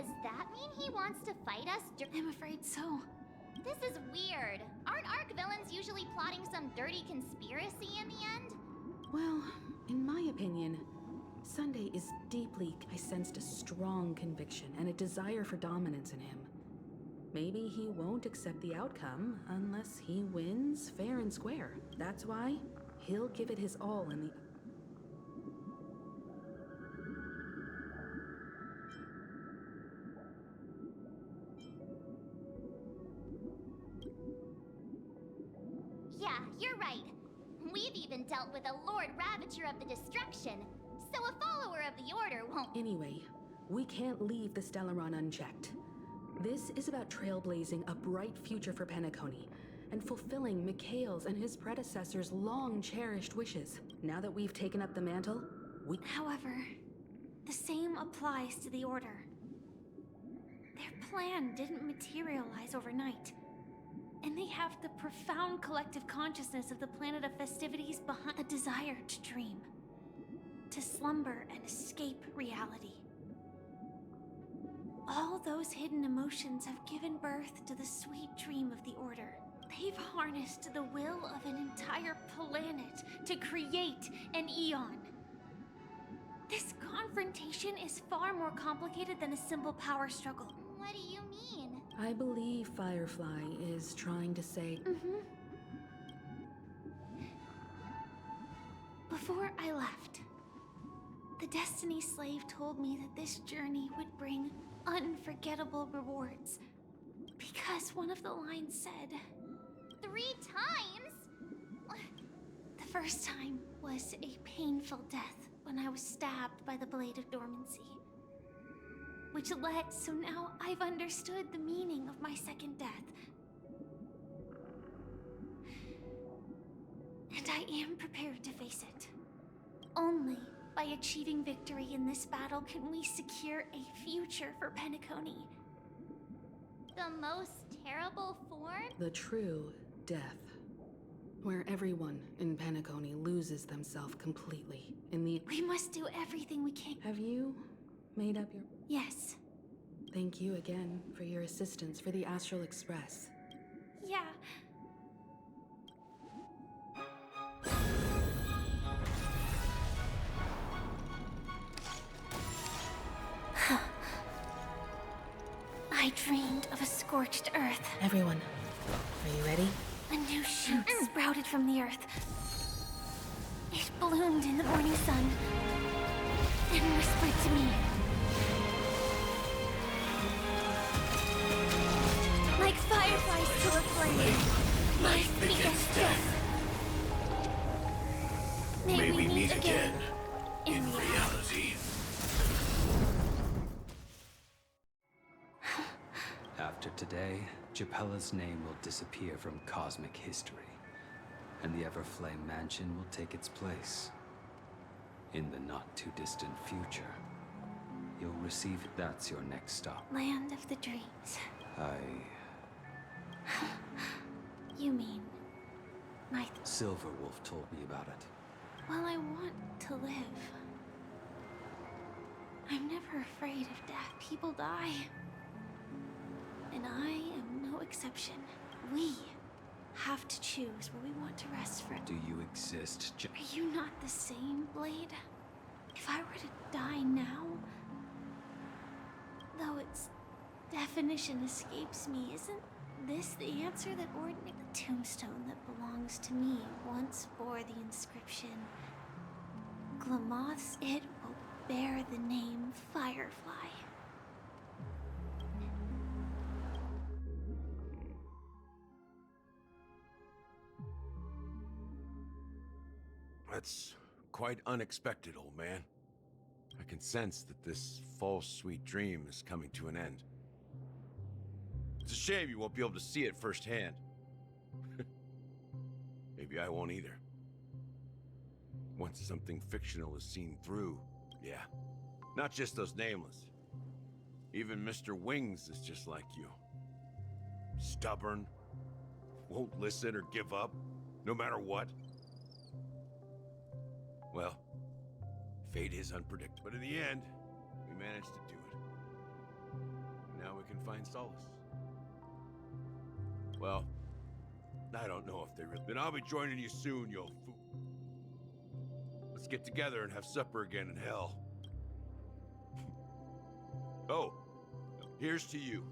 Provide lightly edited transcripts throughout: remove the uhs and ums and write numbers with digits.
Does that mean he wants to fight us? I'm afraid so. This is weird. Aren't Arc villains usually plotting some dirty conspiracy in the end? Well, in my opinion, Sunday is deeply... I sensed a strong conviction and a desire for dominance in him. Maybe he won't accept the outcome unless he wins fair and square. That's why he'll give it his all in the... Yeah, you're right. We've even dealt with a Lord Ravager of the Destruction, so a follower of the Order won't... Anyway, we can't leave the Stellaron unchecked. This is about trailblazing a bright future for Penacony and fulfilling Mikhail's and his predecessors' long-cherished wishes. Now that we've taken up the mantle, we... However, the same applies to the Order. Their plan didn't materialize overnight, and they have the profound collective consciousness of the planet of festivities behind a desire to dream, to slumber and escape reality. All those hidden emotions have given birth to the sweet dream of the Order. They've harnessed the will of an entire planet to create an Eon. This confrontation is far more complicated than a simple power struggle. What do you mean? I believe Firefly is trying to say... Before I left, the Destiny Slave told me that this journey would bring unforgettable rewards. Because one of the lines said... 3 times? The first time was a painful death when I was stabbed by the Blade of Dormancy. Which led, so now I've understood the meaning of my second death. And I am prepared to face it. Only by achieving victory in this battle can we secure a future for Penacony. The most terrible form? The true death. Where everyone in Penacony loses themselves completely in the... We must do everything we can. Have you made up your... Yes. Thank you again for your assistance for the Astral Express. Yeah. I dreamed of a scorched earth. Everyone, are you ready? A new shoot sprouted from the earth. It bloomed in the morning sun and whispered to me. Like fireflies to a flame, life begets death. May we meet again in reality. After today, Japella's name will disappear from cosmic history, and the Everflame Mansion will take its place. In the not-too-distant future, you'll receive it. That's your next stop. Land of the dreams. You mean... my... Silverwolf told me about it. Well, I want to live. I'm never afraid of death. People die. And I am no exception. We have to choose where we want to rest for... Do you exist, Are you not the same, Blade? If I were to die now... Though its definition escapes me, isn't this the answer that ordinary... The tombstone that belongs to me once bore the inscription... Glamoth's, it will bear the name Firefly. That's quite unexpected, old man. I can sense that this false sweet dream is coming to an end. It's a shame you won't be able to see it firsthand. Maybe I won't either. Once something fictional is seen through, yeah. Not just those nameless. Even Mr. Wings is just like you. Stubborn, won't listen or give up, no matter what. Well, fate is unpredictable. But in the end, we managed to do it. can find solace. Well, I don't know if they really... Then I'll be joining you soon, yo fool. Let's get together and have supper again in hell. Oh, here's to you.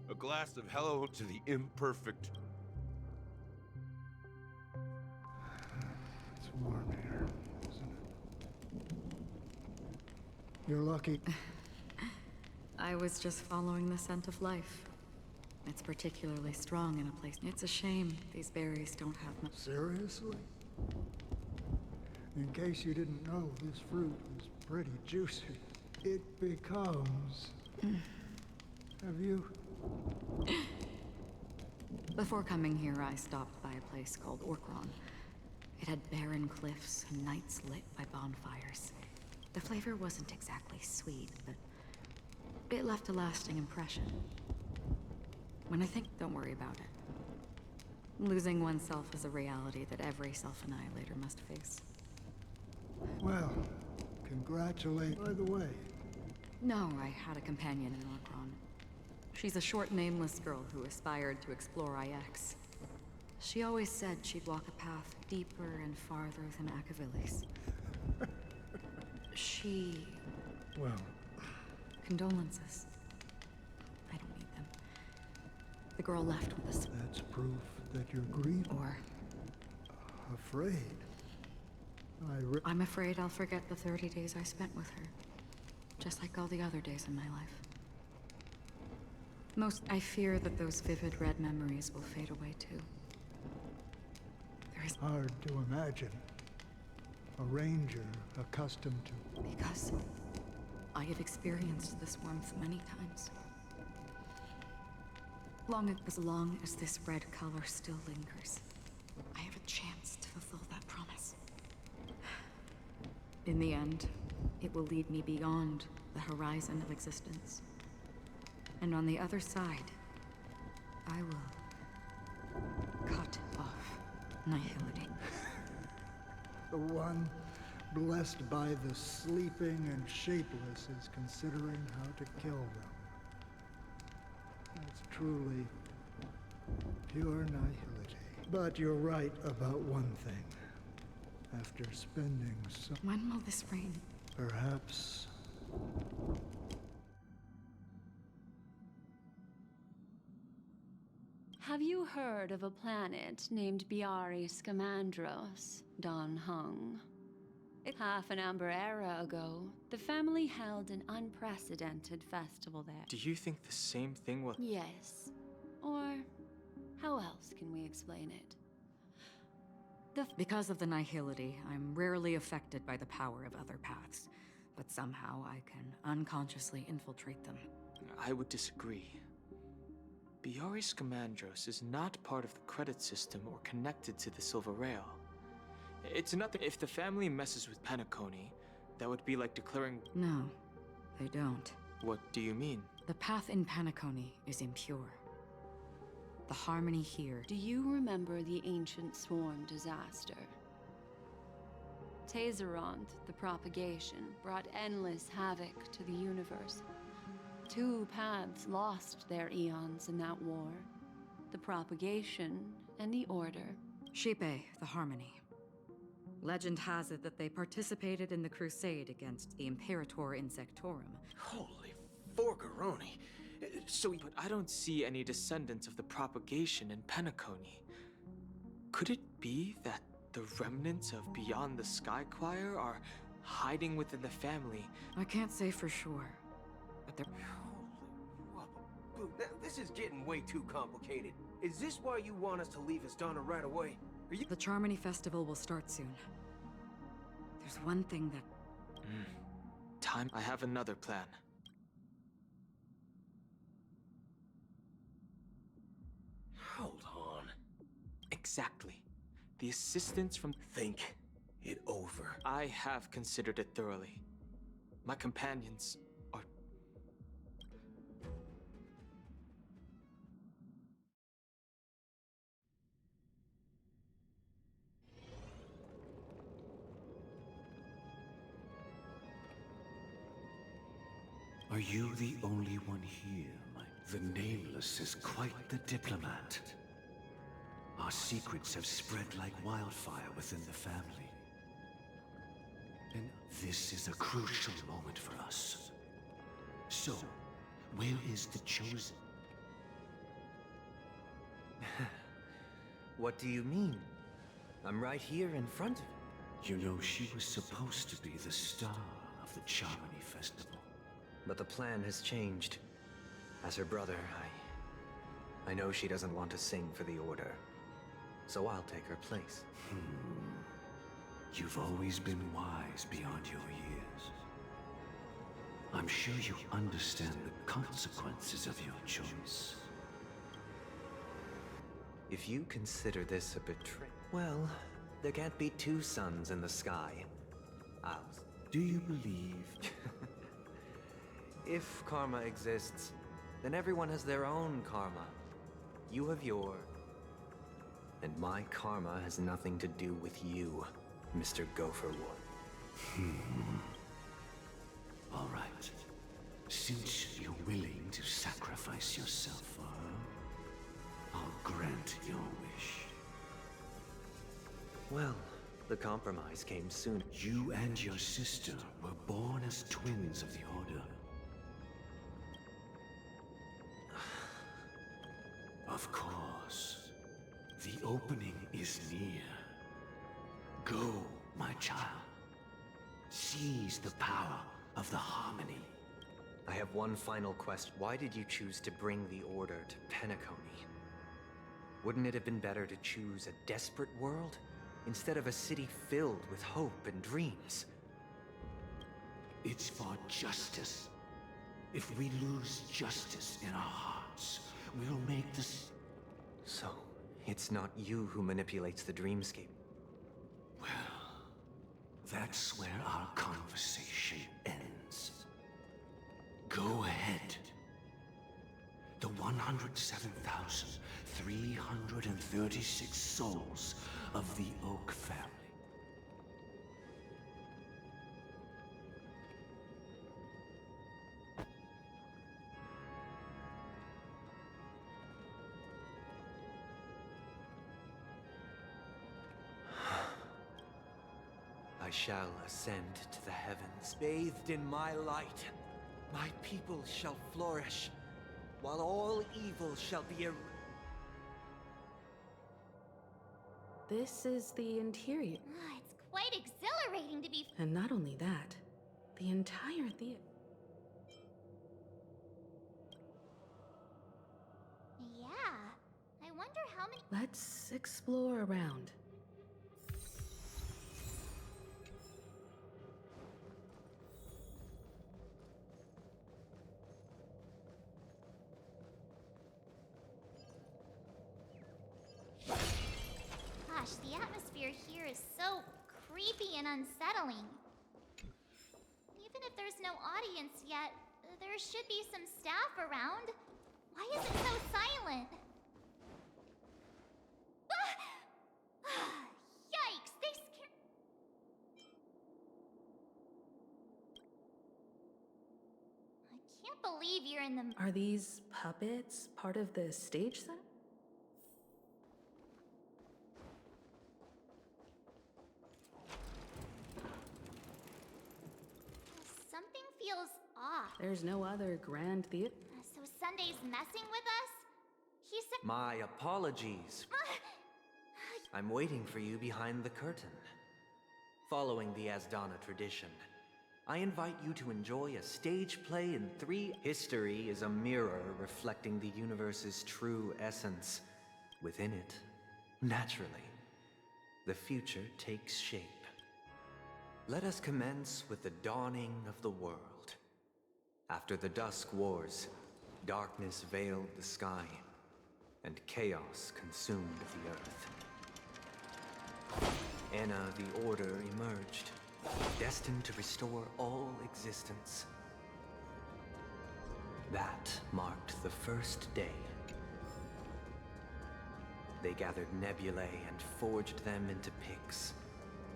A glass of hello to the imperfect. It's warm here, isn't it? You're lucky. I was just following the scent of life. It's particularly strong in a place. It's a shame these berries don't have much. Seriously? In case you didn't know, this fruit is pretty juicy. It becomes... Have you... Before coming here, I stopped by a place called Orkron. It had barren cliffs and nights lit by bonfires. The flavor wasn't exactly sweet, but it left a lasting impression. When I think, don't worry about it. Losing oneself is a reality that every self-annihilator must face. Well, congratulate... By the way, No, I had a companion in Orkron. She's a short, nameless girl who aspired to explore IX. She always said she'd walk a path deeper and farther than Akavilis. She... well, Condolences. I don't need them. The girl left with us. that's proof that you're grieving. Or Afraid. I'm afraid I'll forget the 30 days I spent with her. Just like all the other days in my life. I fear that those vivid red memories will fade away too. There is... Hard to imagine. A ranger accustomed to... Because I have experienced this warmth many times. As long as this red color still lingers, I have a chance to fulfill that promise. In the end, it will lead me beyond the horizon of existence. And on the other side, I will cut off nihility. The one blessed by the sleeping and shapeless is considering how to kill them. That's truly pure nihility. But you're right about one thing. After spending so... When will this rain? Perhaps... Have you heard of a planet named Biari Scamandros, Don Hung? Half an amber era ago, the family held an unprecedented festival there. Do you think the same thing will... Yes. Or how else can we explain it? Because of the nihility, I'm rarely affected by the power of other paths. But somehow I can unconsciously infiltrate them. I would disagree. Biari Scamandros is not part of the credit system or connected to the Silver Rail. It's nothing. If the family messes with Penacony, that would be like declaring... No, they don't. What do you mean? The path in Penacony is impure. The harmony here... Do you remember the ancient swarm disaster? Tazerond, the propagation, brought endless havoc to the universe. 2 paths lost their eons in that war. The propagation and the order. Shipe, the harmony. Legend has it that they participated in the crusade against the Imperator Insectorum. Holy Forgaroni. But I don't see any descendants of the propagation in Penacony. Could it be that the remnants of Beyond the Sky Choir are hiding within the family? I can't say for sure, but they're... Holy whoop. This is getting way too complicated. Is this why you want us to leave Astana right away? Are you... The Charmony Festival will start soon. There's one thing that... Time. I have another plan. Hold on. Exactly. The assistance from... Think it over. I have considered it thoroughly. My companions are... Are you the only one here? The Nameless is quite the diplomat. Our secrets have spread like wildfire within the family. And this is a crucial moment for us. So, where is the Chosen? What do you mean? I'm right here in front of you. You know, she was supposed to be the star of the Charmony Festival. But the plan has changed. As her brother, I know she doesn't want to sing for the Order. So I'll take her place. You've always been wise beyond your years. I'm sure you understand the consequences of your choice. If you consider this a betrayal, well, there can't be two suns in the sky. Ours. Do you believe? If karma exists, then everyone has their own karma. You have yours. And my karma has nothing to do with you, Mr. Gopherwood. All right. Since you're willing to sacrifice yourself for her, I'll grant your wish. Well, the compromise came soon. You and your sister were born as twins of the Order. Of course. The opening is near. Go, my child. Seize the power of the Harmony. I have one final question. Why did you choose to bring the Order to Penacony? Wouldn't it have been better to choose a desperate world instead of a city filled with hope and dreams? It's for justice. If we lose justice in our hearts, we'll make this... So, it's not you who manipulates the dreamscape. Well, that's where our conversation ends. Go ahead. The 107,336 souls of the Oak family. I shall ascend to the heavens. Bathed in my light, my people shall flourish, while all evil shall be This is the interior. It's quite exhilarating to be. And not only that, the entire theater. Yeah. I wonder how many. Let's explore around. Gosh, the atmosphere here is so creepy and unsettling. Even if there's no audience yet, there should be some staff around. Why is it so silent? Yikes, they scared. I can't believe you're in the. Are these puppets part of the stage set? Something feels off. There's no other grand theater. So Sunday's messing with us? He said. My apologies. I'm waiting for you behind the curtain. Following the Asdana tradition, I invite you to enjoy a stage play in 3. History is a mirror reflecting the universe's true essence. Within it, naturally, the future takes shape. Let us commence with the dawning of the world. After the Dusk Wars, darkness veiled the sky, and chaos consumed the earth. Anna the Order emerged, destined to restore all existence. That marked the first day. They gathered nebulae and forged them into picks,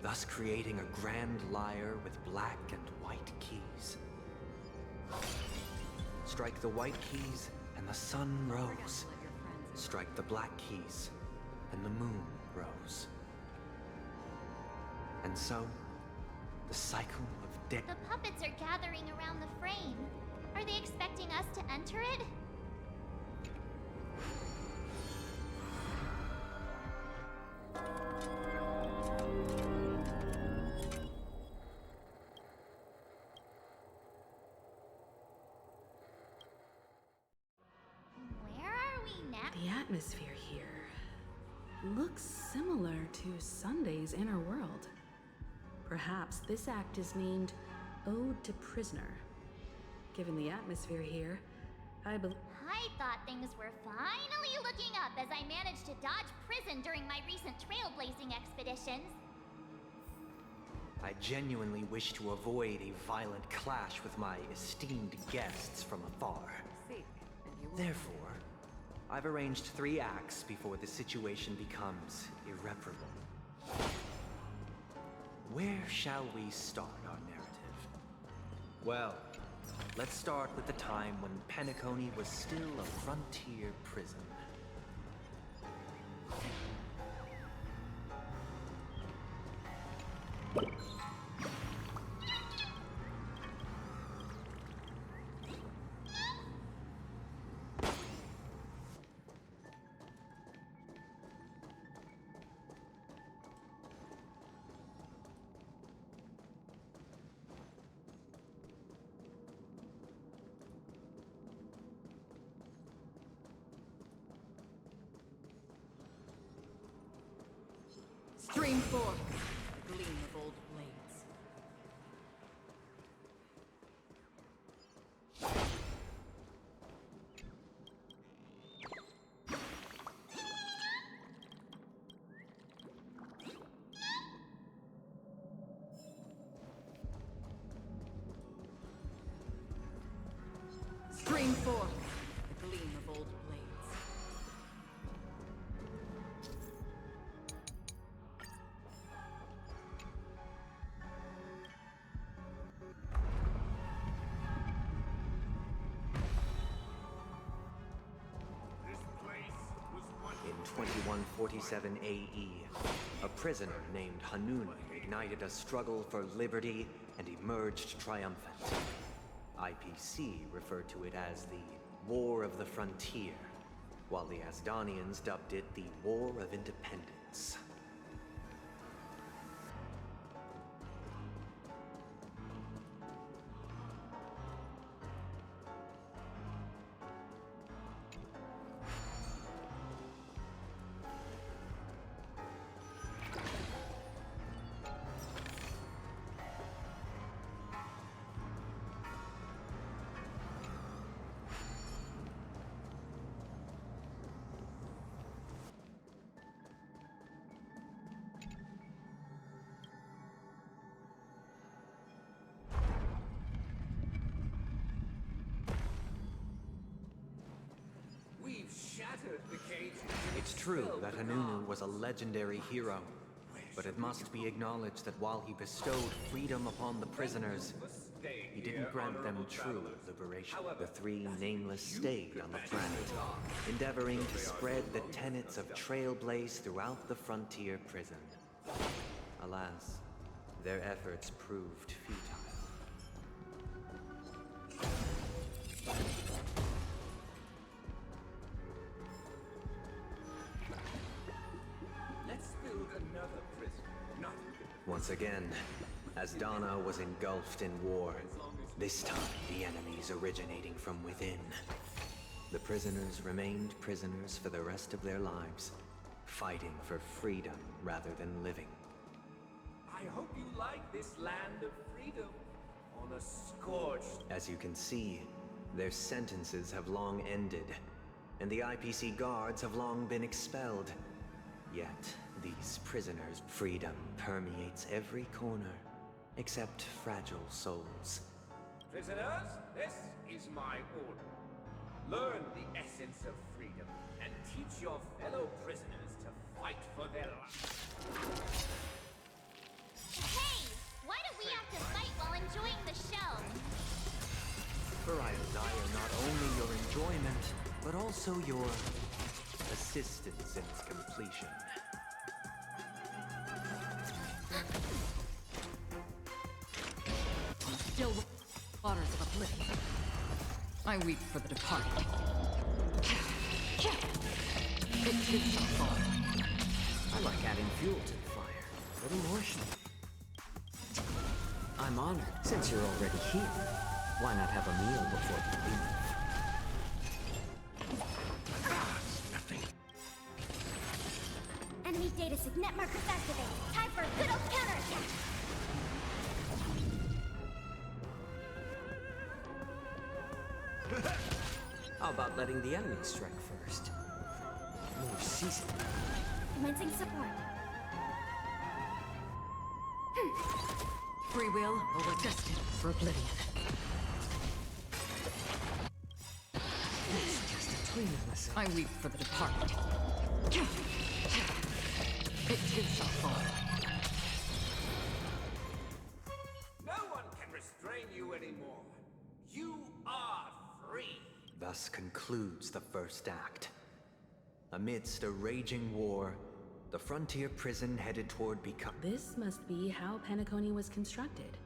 thus creating a grand lyre with black and white keys. Strike the white keys, and the sun rose. Strike the black keys, and the moon rose. And so, the cycle of death. The puppets are gathering around the frame. Are they expecting us to enter it? Where are we now? The atmosphere here looks similar to Sunday's inner world. Perhaps this act is named Ode to Prisoner. Given the atmosphere here, I thought things were finally looking up as I managed to dodge prison during my recent trailblazing expeditions. I genuinely wish to avoid a violent clash with my esteemed guests from afar. Therefore, I've arranged 3 acts before the situation becomes irreparable. Where shall we start our narrative? Well, let's start with the time when Penacony was still a frontier prison. Stream forth the gleam of old blades. Stream forth the gleam of old blades. In 2147 AE, a prisoner named Hanunu ignited a struggle for liberty and emerged triumphant. IPC referred to it as the War of the Frontier, while the Asdanians dubbed it the War of Independence. It's true that Hanunu was a legendary hero, but it must be acknowledged that while he bestowed freedom upon the prisoners, he didn't grant them true liberation. The 3 nameless stayed on the planet, endeavoring to spread the tenets of Trailblaze throughout the frontier prison. Alas, their efforts proved futile. Once again, Asdana was engulfed in war. This time, the enemies originating from within. The prisoners remained prisoners for the rest of their lives, fighting for freedom rather than living. I hope you like this land of freedom on a scorched... As you can see, their sentences have long ended, and the IPC guards have long been expelled. Yet, these prisoners' freedom permeates every corner, except fragile souls. Prisoners, this is my order. Learn the essence of freedom and teach your fellow prisoners to fight for their lives. Hey! Why do we have to fight while enjoying the show? For I desire not only your enjoyment, also your assistance in its completion. Still waters of oblivion. I weep for the departed. It did so far. I like adding fuel to the fire. A little more heat. I'm honored. Since you're already here, why not have a meal before you leave? Enemy data signet markers activated. Time for a good old counterattack. How about letting the enemy strike first? More seasoned. Commencing support. Free will or destined for oblivion. It's just a twin of myself. I weep for the departed. It did so far. No one can restrain you anymore. You are free. Thus concludes the first act. Amidst a raging war, the frontier prison headed toward This must be how Penacony was constructed,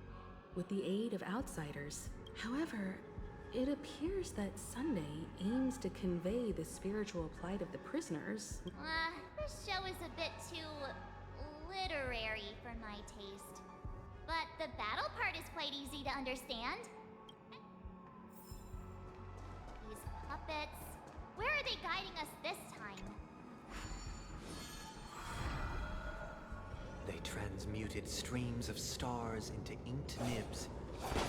with the aid of outsiders. However, it appears that Sunday aims to convey the spiritual plight of the prisoners. This show is a bit too literary for my taste. But the battle part is quite easy to understand. These puppets, where are they guiding us this time? They transmuted streams of stars into inked nibs,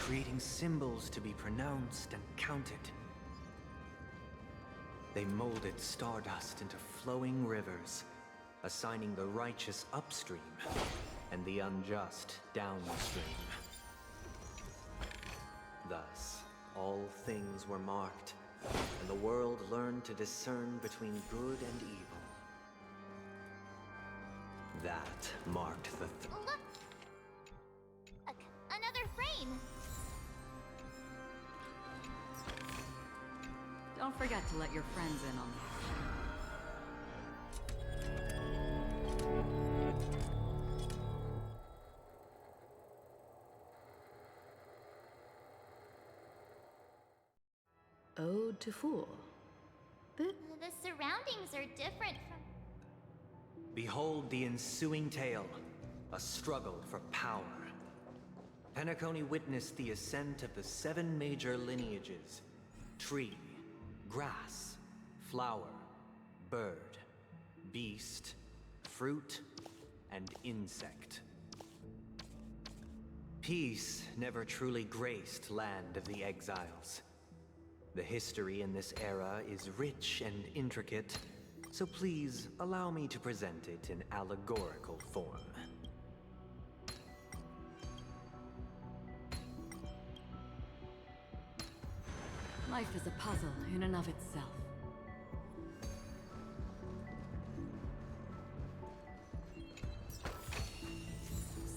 creating symbols to be pronounced and counted. They molded stardust into flowing rivers, assigning the righteous upstream and the unjust downstream. Thus, all things were marked, and the world learned to discern between good and evil. That marked the Look! Another frame! Don't forget to let your friends in on that. Ode to Fool. The surroundings are different from... Behold the ensuing tale, a struggle for power. Penacony witnessed the ascent of the 7 major lineages: tree, grass, flower, bird, beast, fruit, and insect. Peace never truly graced Land of the Exiles. The history in this era is rich and intricate, so please allow me to present it in allegorical form. Life is a puzzle in and of itself.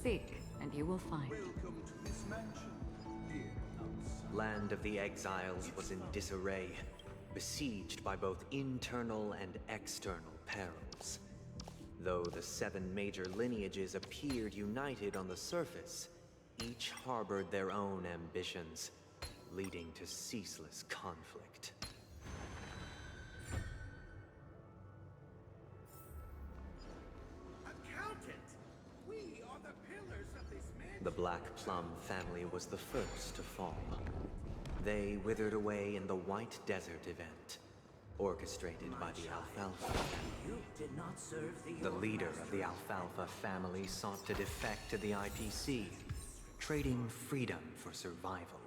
Seek, and you will find. Welcome to this mansion, dear outsider. Land of the Exiles was in disarray, besieged by both internal and external perils. Though the 7 major lineages appeared united on the surface, each harbored their own ambitions, leading to ceaseless conflict. Accountant! We are the pillars of this mansion. The Black Plum family was the first to fall. They withered away in the White Desert event, orchestrated by the Alfalfa. You did not serve The leader of the Alfalfa family sought to defect to the IPC, trading freedom for survival.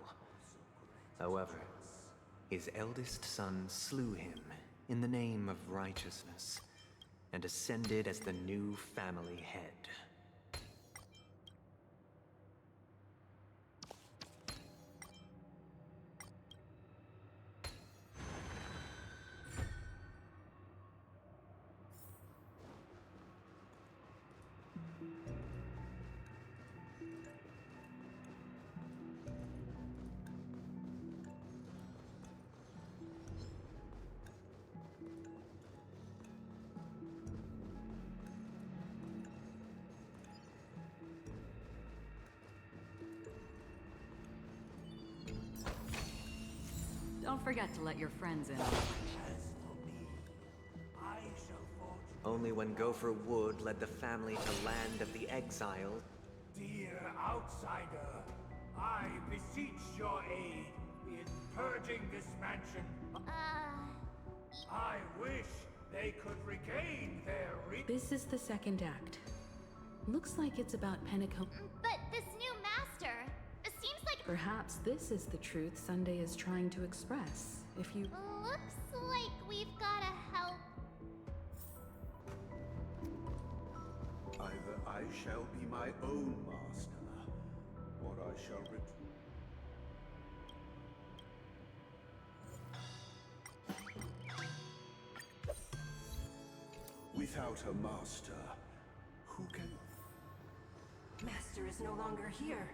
However, his eldest son slew him in the name of righteousness and ascended as the new family head. Don't forget to let your friends in. Only when Gopher Wood led the family to land of the exiled. Dear outsider, I beseech your aid in purging this mansion. I wish they could regain their This is the second act. Looks like it's about Pentecost. But this new master, it seems like... Perhaps this is the truth Sunday is trying to express. If you... Looks like we've gotta help. Either I shall be my own master, or I shall return. Without a master, who can... Master is no longer here.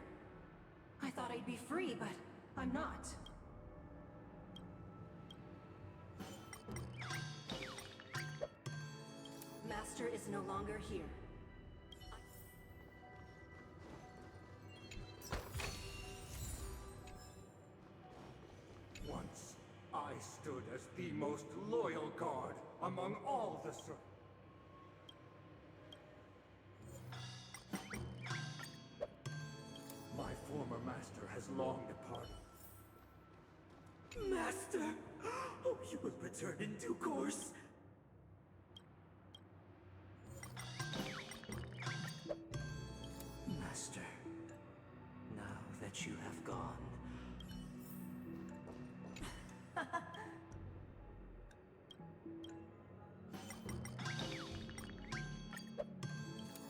I thought I'd be free, but I'm not. Master is no longer here. Once, I stood as the most loyal guard among all the My former master has long departed. Master! Oh, you will return in due course. Master, now that you have gone...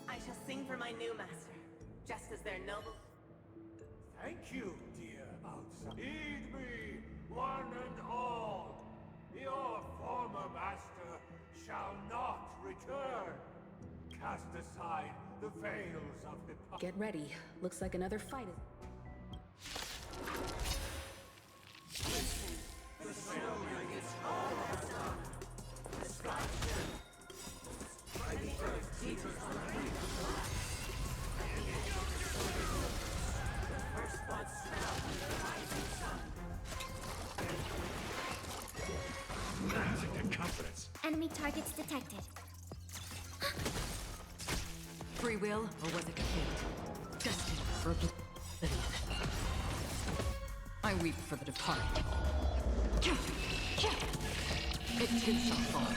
I shall sing for my new master, just as their noble... Thank you, dear outsider. Heed me, one and all. Your former master shall not return. Cast aside the veils of hypocrisy. Get ready. Looks like another fight is... The snowman is almost done. The sky the earth teeters on the brink of collapse. The first buds sprout in the rising sun. Rising to confidence. Enemy targets detected. Free will, or was it fate? Destined for oblivion. I weep for the departed. It too shall fall.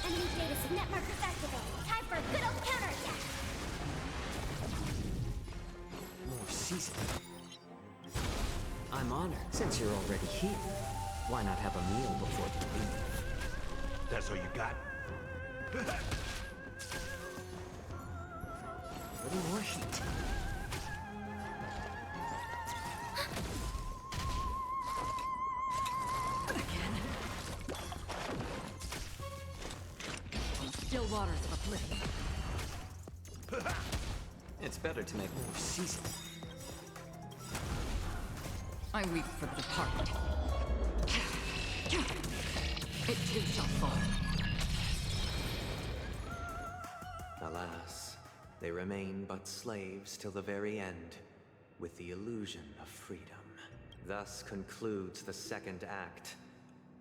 Enemy data net markers activated. Time for a good old counterattack. More seasoned. I'm honored. Since you're already here, why not have a meal before you leave? That's all you got? A little more heat. Still waters of oblivion. It's better to make more seasoned. I weep for the departed. It too shall fall. Alas, they remain but slaves till the very end, with the illusion of freedom. Thus concludes the second act.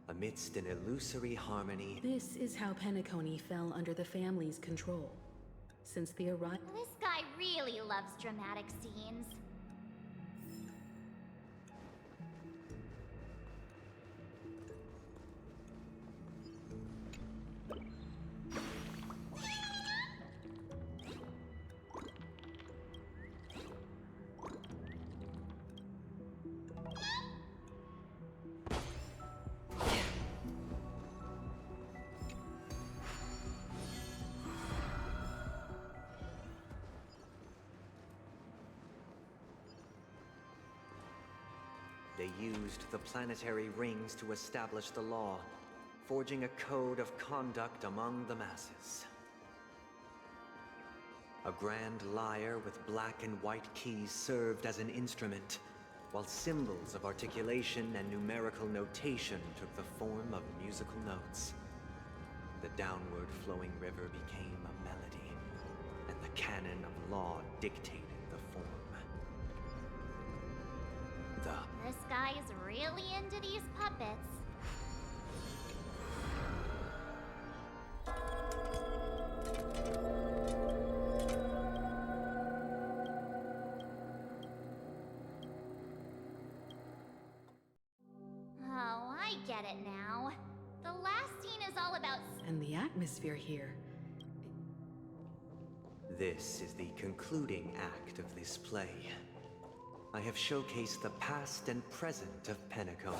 Amidst an illusory harmony... This is how Penacony fell under the family's control. Since the arrival... This guy really loves dramatic scenes. They used the planetary rings to establish the law, forging a code of conduct among the masses. A grand lyre with black and white keys served as an instrument, while symbols of articulation and numerical notation took the form of musical notes. The downward flowing river became a melody, and the canon of law dictated the form. The This guy is really into these puppets. Oh, I get it now. The last scene is all about... And the atmosphere here. This is the concluding act of this play. I have showcased the past and present of Penacony,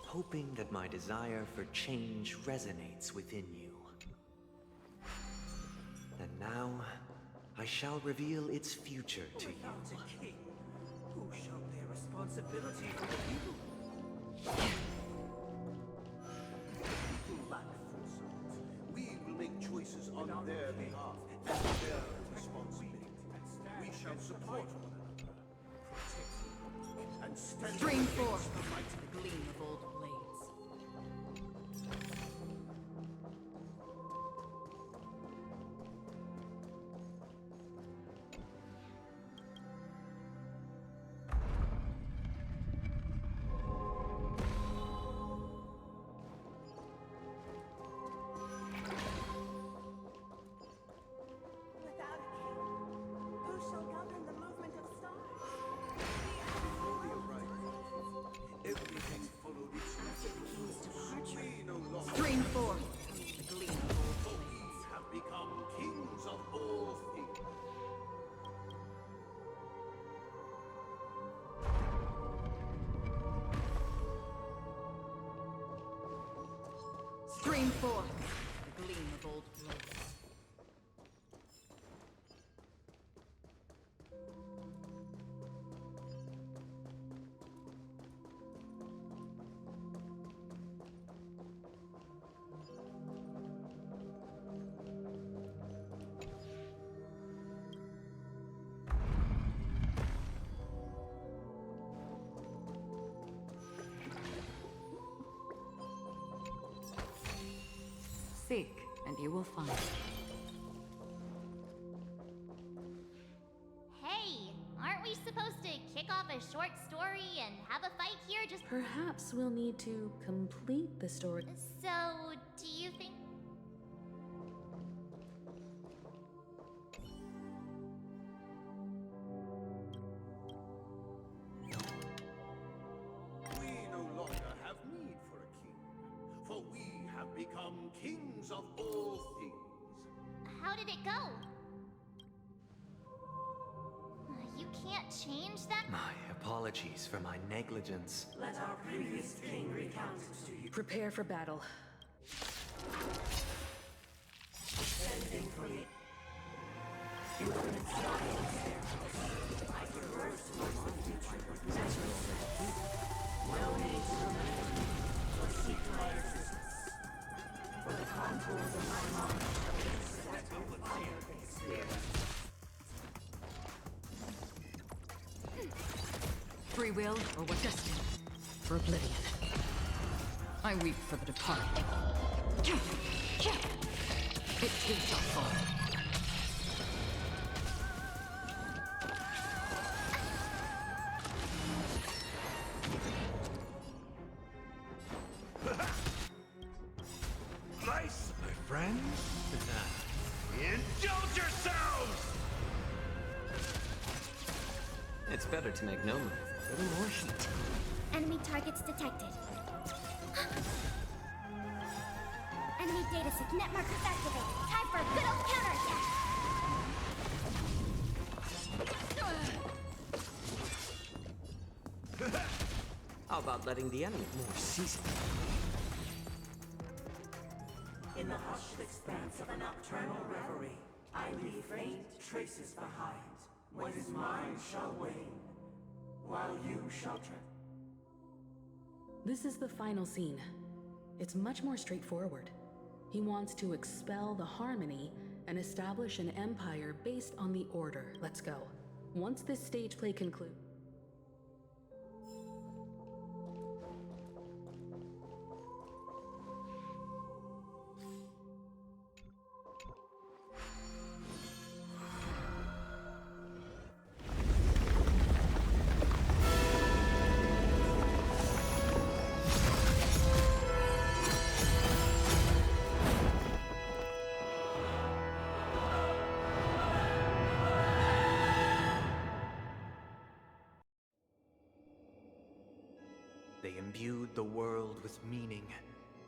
hoping that my desire for change resonates within you. And now, I shall reveal its future to you. Without a king, who shall bear responsibility for the people? People lack foresight. We will make choices on their behalf and their responsibility. We shall support one another, protect the weak, and stand Stream against 4. the mighty. The gleam of old blades. Without a king, who shall govern the movement of stars? Before the arrival, everything followed its natural course. We no longer Stream 4. The gleam of old for we blades. have become kings of all things. Stream 4. The gleam of old blades. Seek, and you will find. Hey, aren't we supposed to kick off a short story and have a fight here just... Perhaps we'll need to complete the story. So, do you think... We no longer have need for a king, for we have become kings of all things. How did it go? You can't change that? My apologies for my negligence. Let our previous king recount it to you. Prepare for battle. Sending for the infinite science. I reverse towards the future with natural strength. No need to remember or seek my assistance. For the contours of my mind shall be set with fire-based spirit. Free will or what destiny? For oblivion. I weep for the departed. It too shall fall. Nice, my friends. Indulge yourselves! It's better to make no move. A little more heat. Enemy targets detected. Enemy data net markers activated. Time for a good old counterattack. How about letting the enemy more seasoned? In the hushed expanse of a nocturnal reverie, I leave faint traces behind. What is mine shall wane, while you shall tread. This is the final scene. It's much more straightforward. He wants to expel the Harmony and establish an empire based on the Order. Let's go. Once this stage play concludes... imbued the world with meaning,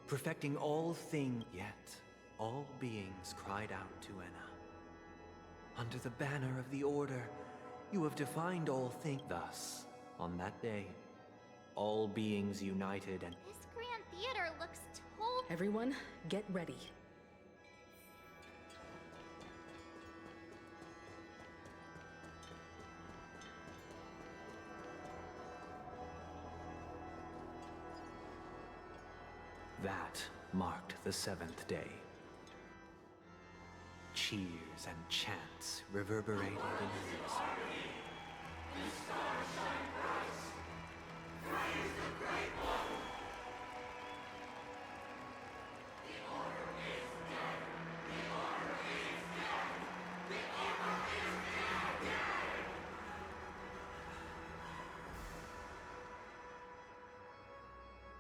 perfecting all things. Yet, all beings cried out to Enna. Under the banner of the Order, you have defined all things. Thus, on that day, all beings united and... This grand theater looks totally... Everyone, get ready. That marked the 7th day. Cheers and chants reverberated in unison.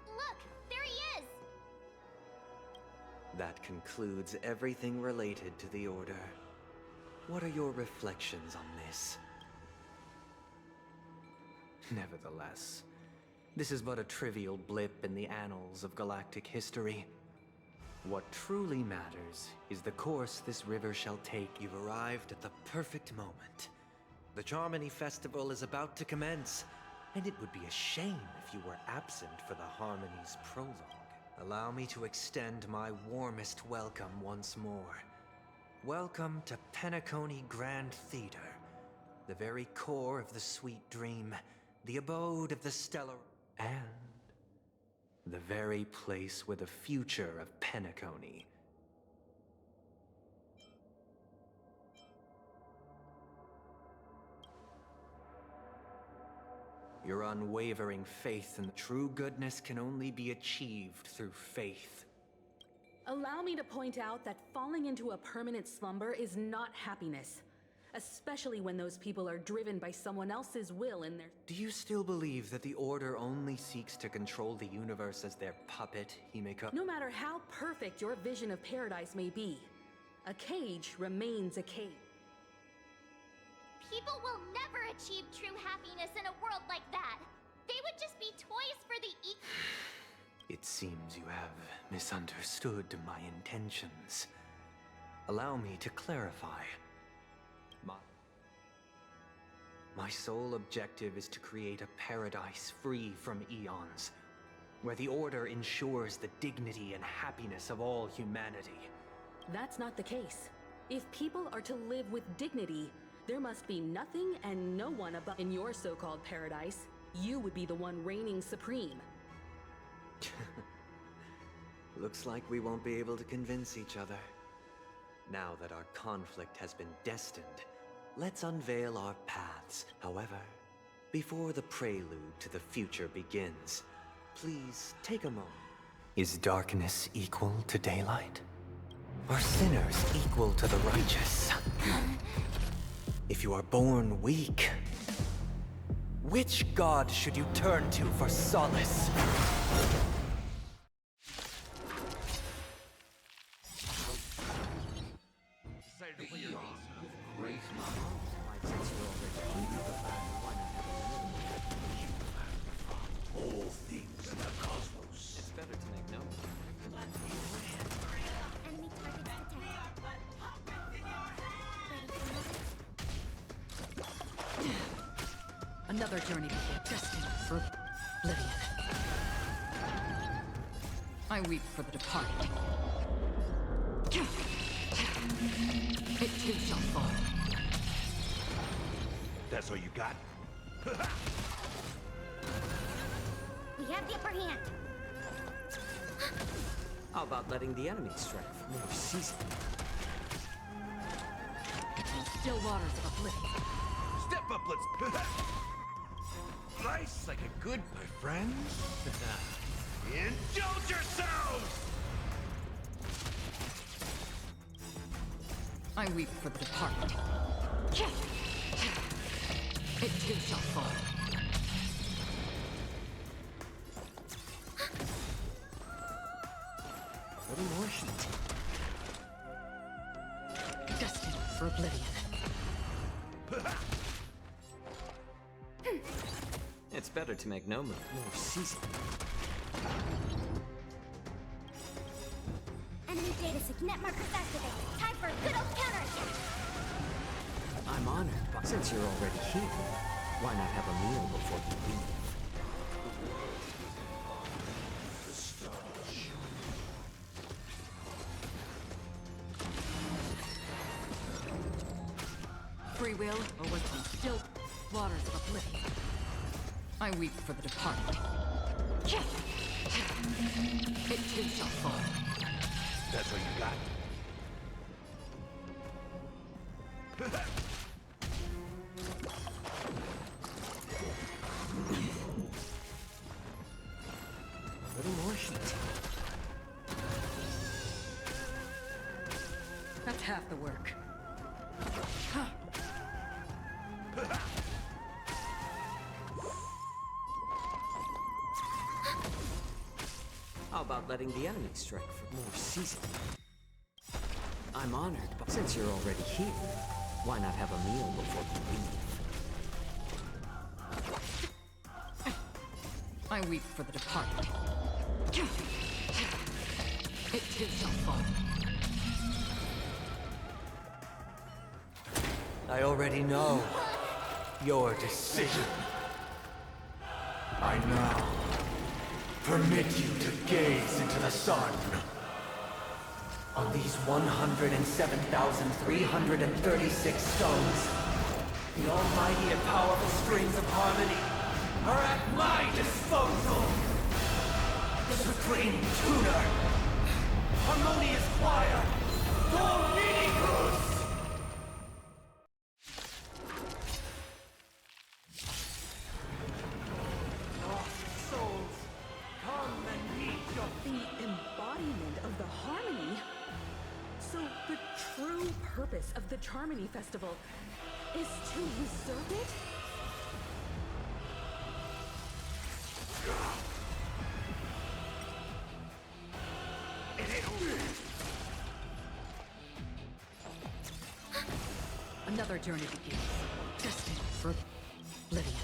Look, there he is! That concludes everything related to the Order. What are your reflections on this? Nevertheless, this is but a trivial blip in the annals of galactic history. What truly matters is the course this river shall take. You've arrived at the perfect moment. The Charmony Festival is about to commence, and it would be a shame if you were absent for the Harmony's prologue. Allow me to extend my warmest welcome once more. Welcome to Penacony Grand Theater, the very core of the sweet dream, the abode of the stellar, and the very place where the future of Penacony. Your unwavering faith in true goodness can only be achieved through faith. Allow me to point out that falling into a permanent slumber is not happiness. Especially when those people are driven by someone else's will in their... Do you still believe that the Order only seeks to control the universe as their puppet, Himeka? No matter how perfect your vision of paradise may be, a cage remains a cage. People will never achieve true happiness in a world like that. They would just be toys for the It seems you have misunderstood my intentions. Allow me to clarify. My sole objective is to create a paradise free from eons, where the Order ensures the dignity and happiness of all humanity. That's not the case. If people are to live with dignity, there must be nothing and no one above. In your so-called paradise, you would be the one reigning supreme. Looks like we won't be able to convince each other. Now that our conflict has been destined, let's unveil our paths. However, before the prelude to the future begins, please take a moment. Is darkness equal to daylight? Are sinners equal to the righteous? If you are born weak, which god should you turn to for solace? All things in the cosmos. It's better to make note. enemy targets detected. Another journey before destined for oblivion. I weep for the departed. It too shall fall. That's all you got? We have the upper hand. How about letting the enemy's strength more seasoned? Still waters of oblivion. Step up, let's... Nice like a good, my friends. Indulge yourselves! I weep for the departed. It too shall fall. What emotion? Destined for oblivion. It's better to make no move. More seasoned. Enemy data signet markers activated. Time for a good old counterattack. I'm honored, but since you're already here, why not have a meal before you leave? Free will, or was it still waters of oblivion? I weep for the departed. It too shall fall. That's what you got. A little more heat. That's half the work. How about letting the enemy strike for more seasoning? I'm honored, but since you're already here, why not have a meal before you leave? I weep for the departed. It too shall fall. I already know your decision. I now permit you to gaze into the sun. On these 107,336 stones, the almighty and powerful strings of harmony are at my disposal. The supreme tuner, harmonious choir, Dominicus! Lost souls, come and meet your The embodiment of the harmony. So the true purpose of the Charmony Festival is to usurp it? Another journey begins. Destined for oblivion.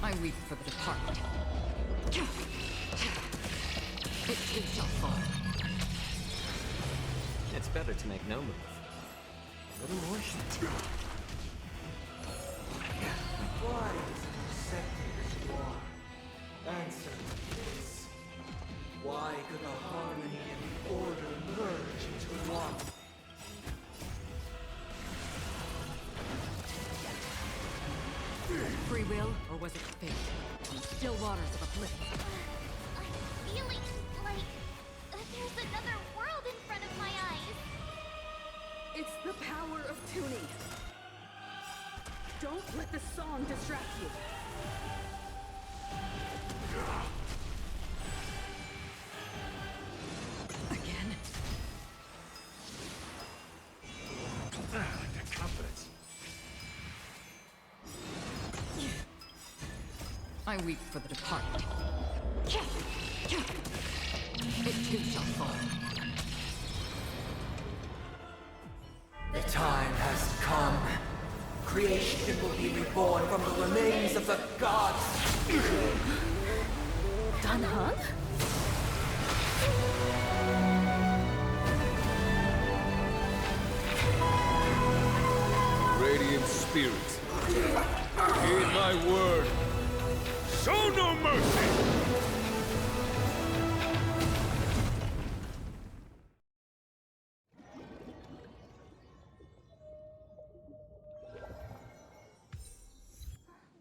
I weep for the departed. It too shall fall. It's better to make no move. A little more heat. Why is it accepted as you are? Answer me this. Why could the harmony and the order merge into one? Free will, or was it fate? Still waters of oblivion. I'm feeling like there's another world in front of my eyes. It's the power of tuning. Don't let the song distract you. Again? The confidence. I weep for the departed. It too shall fall. The time has come. Creation will be reborn from the remains of the gods. Dan Heng? radiant spirits. Heed my word. Show no mercy!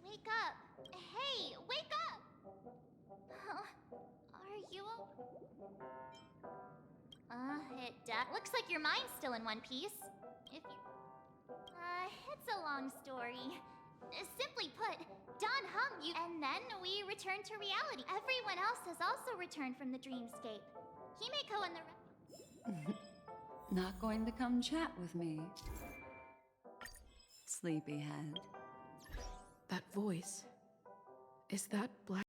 Wake up! Hey, wake up! Huh? Are you looks like your mind's still in one piece. If you... it's a long story. Simply put, Don hung you, and then we returned to reality. Everyone else has also returned from the dreamscape. Himeko and the Not going to come chat with me, sleepyhead. That voice. Is that Black?